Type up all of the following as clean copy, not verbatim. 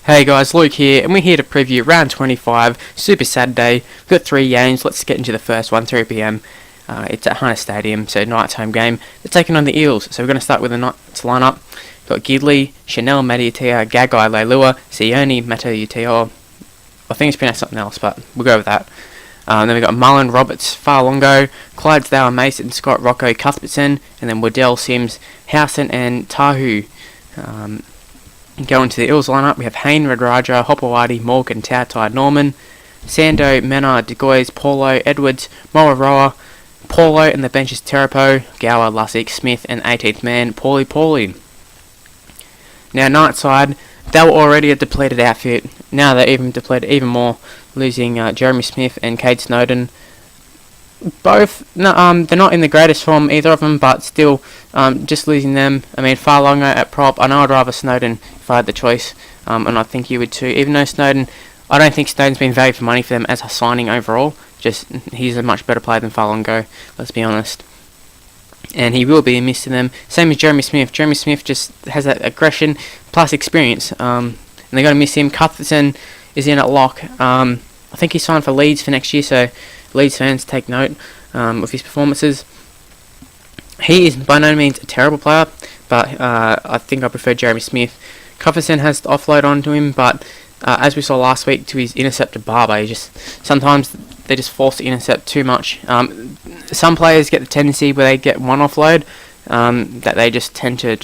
Hey guys, Luke here, and we're here to preview round 25, Super Saturday. We've got 3 games. Let's get into the first one, 3pm. It's at Hayne Stadium, so night's home game. They're taking on the Eels, so we're going to start with the night's lineup. We've got Gidley, Chanel Matiatia, Gagai Leilua, Sione Matiatia. I think it's pronounced something else, but we'll go with that. Then we've got Mullen, Roberts, Farlongo, Clydesdale, Mason, Scott, Rocco, Cuthbertson, and then Waddell, Sims, Howson, and Tahu. Going to the Eels lineup, we have Hayne, Radradra, Hopewadi, Morgan, Tautai, Norman, Sandow, Menard, DeGoys, Paulo, Edwards, Moraroa, Paulo, and the bench is Terapo, Gower, Lussick, Smith, and 18th man, Paulie. Now, night side, they were already a depleted outfit. Now they're even depleted even more, losing Jeremy Smith and Cade Snowden. Both, they're not in the greatest form, either of them, but still, just losing them. I mean, Farlongo at prop. I know I'd rather Snowden if I had the choice, and I think you would too. Even though Snowden, I don't think Snowden's been valued for money for them as a signing overall. Just, he's a much better player than Farlongo, let's be honest. And he will be a miss to them. Same as Jeremy Smith. Jeremy Smith just has that aggression plus experience, and they're going to miss him. Cuthbertson is in at lock. I think he's signed for Leeds for next year, so Leeds fans take note of his performances. He is by no means a terrible player, but I think I prefer Jeremy Smith. Cuthbertson has to offload onto him, but as we saw last week to his interceptor Barber, sometimes they just force to intercept too much. Some players get the tendency where they get one offload, that they just tend to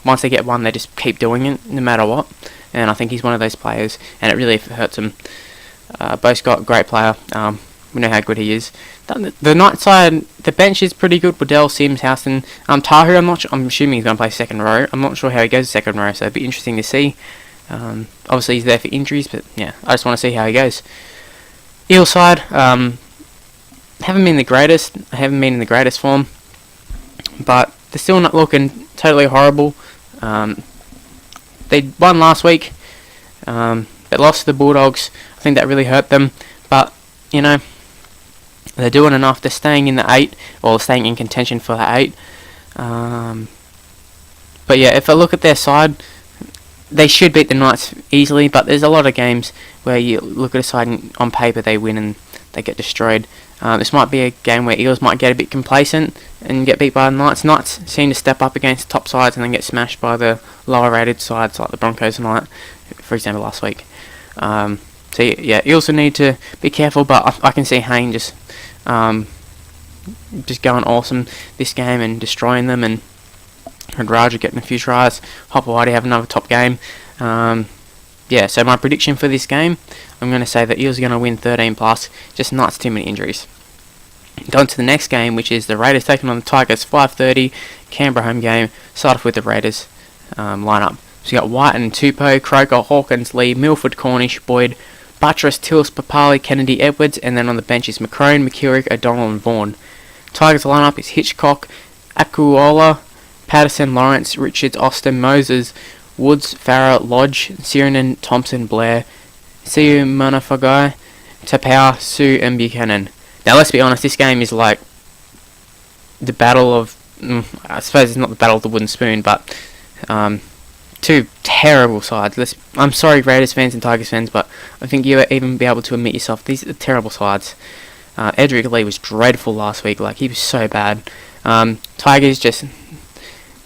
once they get one, they just keep doing it no matter what. And I think he's one of those players, and it really hurts him. Bo Scott, great player. We know how good he is. The night side, the bench is pretty good. Waddell, Sims, Howson, Tahu. I'm assuming he's going to play second row. I'm not sure how he goes second row, so it'd be interesting to see. Obviously he's there for injuries, but yeah, I just want to see how he goes. Eel side, haven't been in the greatest form, but they're still not looking totally horrible. They won last week. They lost to the Bulldogs. I think that really hurt them, but you know, they're doing enough. They're staying in the 8, or staying in contention for the 8. But yeah, if I look at their side, they should beat the Knights easily, but there's a lot of games where you look at a side and on paper they win and they get destroyed. This might be a game where Eels might get a bit complacent and get beat by the Knights. Knights seem to step up against the top sides and then get smashed by the lower rated sides like the Broncos tonight, for example, last week. So yeah, Eels will need to be careful, but I can see Hayne just going awesome this game and destroying them, and Radradra getting a few tries. Hopewadi have another top game. Yeah, so my prediction for this game, I'm going to say that Eels are going to win 13 plus. Just not too many injuries. Going to the next game, which is the Raiders taking on the Tigers, 5:30 Canberra home game. Start off with the Raiders lineup. So you got Wighton, Tupou, Croker, Hawkins, Lee, Milford, Cornish, Boyd, Buttress, Tills, Papali, Kennedy, Edwards, and then on the bench is McCrone, McCurrick, O'Donnell, and Vaughan. Tigers lineup is Hitchcock, Akuola, Patterson, Lawrence, Richards, Austin, Moses, Woods, Farah, Lodge, Sirenen, Thompson, Blair, Siu Manafagai, Tapau, Sue, and Buchanan. Now let's be honest, this game is like the battle of, I suppose it's not the battle of the wooden spoon, but two terrible sides. I'm sorry Raiders fans and Tigers fans, but I think you'll even be able to admit yourself, these are terrible sides. Edric Lee was dreadful last week, he was so bad. Tigers just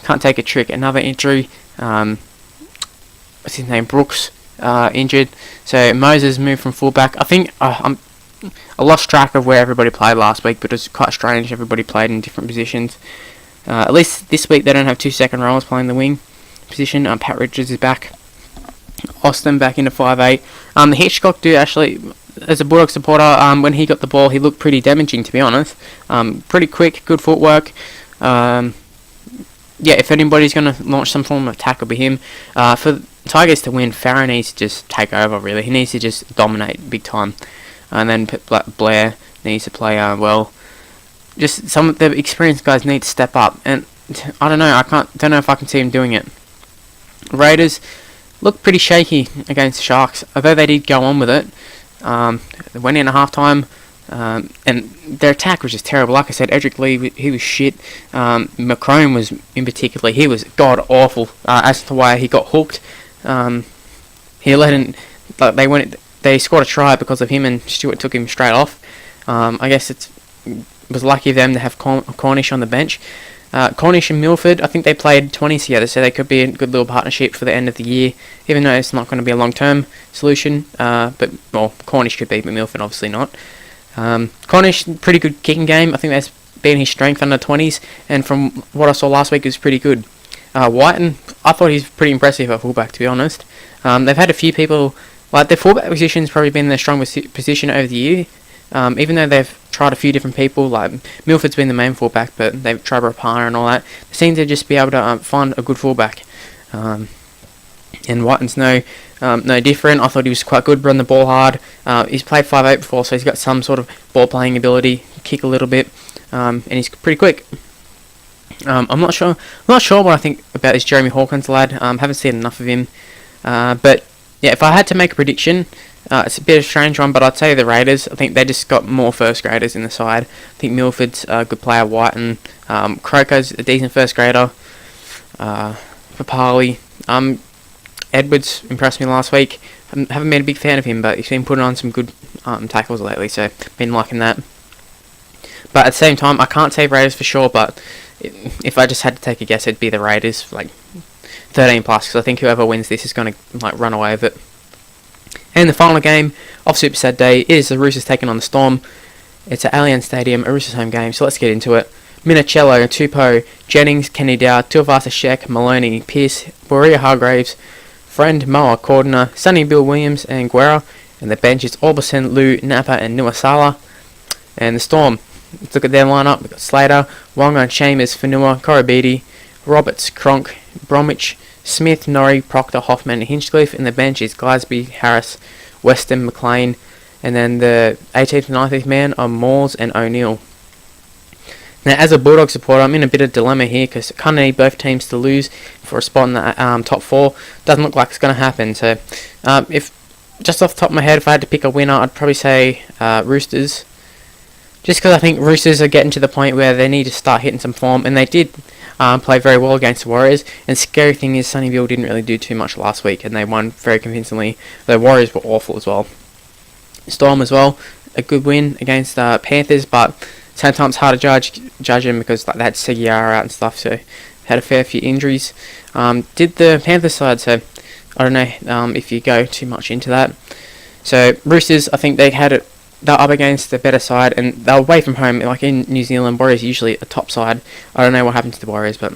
can't take a trick. Another injury, what's his name, Brooks, injured. So Moses moved from fullback. I think I lost track of where everybody played last week, but it was quite strange. Everybody played in different positions. At least this week they don't have 2 second rows playing the wing position. Pat Richards is back. Austin back into 5'8". The Hitchcock dude, actually, as a Bulldog supporter, when he got the ball, he looked pretty damaging, to be honest. Pretty quick, good footwork. Yeah, if anybody's going to launch some form of attack, it'll be him. For Tigers to win, Farah needs to just take over, really. He needs to just dominate big time. And then Blair needs to play well. Just some of the experienced guys need to step up. And I don't know, don't know if I can see him doing it. Raiders look pretty shaky against the Sharks, although they did go on with it. They went in at half-time, and their attack was just terrible. Like I said, Edric Lee, he was shit. McCrone was, in particular, he was god-awful as to why he got hooked. he they scored a try because of him, and Stewart took him straight off. I guess it was lucky of them to have Cornish on the bench. Cornish and Milford, I think they played 20s together, so they could be a good little partnership for the end of the year, even though it's not going to be a long-term solution. But Cornish could be, but Milford obviously not. Cornish, pretty good kicking game. I think that's been his strength under 20s, and from what I saw last week, it was pretty good. Wighton, I thought he's pretty impressive at fullback, to be honest. They've had a few people, like their fullback position's probably been their strongest position over the year. Even though they've tried a few different people, like Milford's been the main fullback, but they've tried Rapana and all that. They seem to just be able to find a good fullback. And Wighton's no different. I thought he was quite good, run the ball hard. He's played 5'8" before, so he's got some sort of ball playing ability, kick a little bit, and he's pretty quick. I'm not sure what I think about this Jeremy Hawkins lad. Haven't seen enough of him, but yeah, if I had to make a prediction. It's a bit of a strange one, but I'd say the Raiders. I think they just got more first graders in the side. I think Milford's a good player, Wighton. Croker's a decent first grader. Papali. Edwards impressed me last week. I haven't been a big fan of him, but he's been putting on some good tackles lately, so been liking that. But at the same time, I can't say Raiders for sure, but if I just had to take a guess, it'd be the Raiders, like 13+, because I think whoever wins this is going to run away with it. And the final game of Super Saturday is the Roosters taking on the Storm. It's at Allianz Stadium, a Roosters home game, so let's get into it. Minichello, Tupou, Jennings, Kenny-Dowell, Tuivasa-Sheck, Maloney, Pearce, Borea Hargraves, Friend, Moa, Cordner, Sonny, Bill Williams, and Guerra. And the bench is Orbison, Lou, Napa, and Nuasala. And the Storm, let's look at their lineup. We've got Slater, Wonga, Chambers, Fanua, Korobidi, Roberts, Cronk, Bromwich, Smith, Norrie, Proctor, Hoffman, and Hinchcliffe. And the bench is Gillespie, Harris, Weston, McLean. And then the 18th and 19th man are Moores and O'Neill. Now, as a Bulldog supporter, I'm in a bit of dilemma here because I kind of need both teams to lose for a spot in the top 4. Doesn't look like it's going to happen. So, if just off the top of my head, if I had to pick a winner, I'd probably say Roosters. Just because I think Roosters are getting to the point where they need to start hitting some form, and they did play very well against the Warriors. And the scary thing is, Sonny Bill didn't really do too much last week, and they won very convincingly. The Warriors were awful as well. Storm as well, a good win against Panthers, but sometimes it's hard to judge them because they had Seguiara out and stuff, so had a fair few injuries. Did the Panthers side, so I don't know if you go too much into that. So Roosters, I think they're up against the better side, and they're away from home. Like in New Zealand, Warriors usually a top side. I don't know what happened to the Warriors, but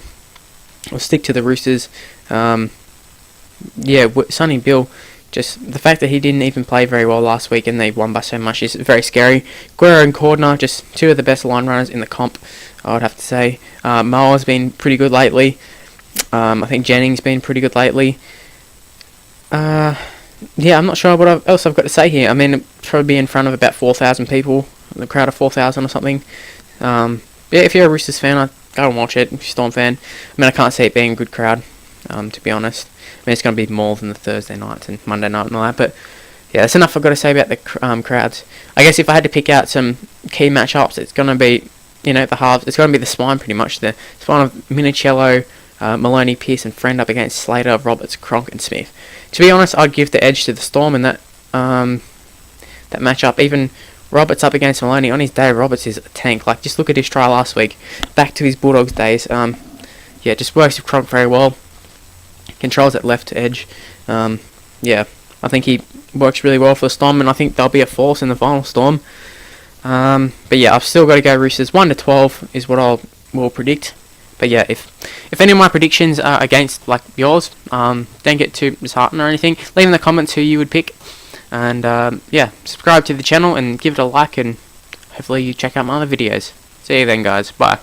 we'll stick to the Roosters. Sonny Bill. Just the fact that he didn't even play very well last week and they won by so much is very scary. Guerra and Cordner, just two of the best line runners in the comp, I would have to say. Moa's been pretty good lately. I think Jennings been pretty good lately. I'm not sure what else I've got to say here. I mean, probably be in front of about 4,000 people, the crowd of 4,000 or something. If you're a Roosters fan, I'd go and watch it. If you're a Storm fan, I mean, I can't see it being a good crowd, to be honest. I mean, it's going to be more than the Thursday nights and Monday night and all that, but yeah, that's enough I've got to say about the crowds. I guess if I had to pick out some key matchups, it's going to be, the halves. It's going to be the spine pretty much. The spine of Minichello, Maloney, Pearce, and Friend up against Slater, Roberts, Cronk, and Smith. To be honest, I'd give the edge to the Storm in that matchup. Even Roberts up against Maloney on his day. Roberts is a tank. Like, just look at his try last week. Back to his Bulldogs days. Just works with Cronk very well. Controls that left edge. I think he works really well for the Storm, and I think they'll be a force in the final Storm. I've still got to go Roosters. 1-12 is what I will predict. But yeah, if any of my predictions are against like yours, don't get too disheartened or anything. Leave in the comments who you would pick, and subscribe to the channel and give it a like, and hopefully you check out my other videos. See you then, guys. Bye.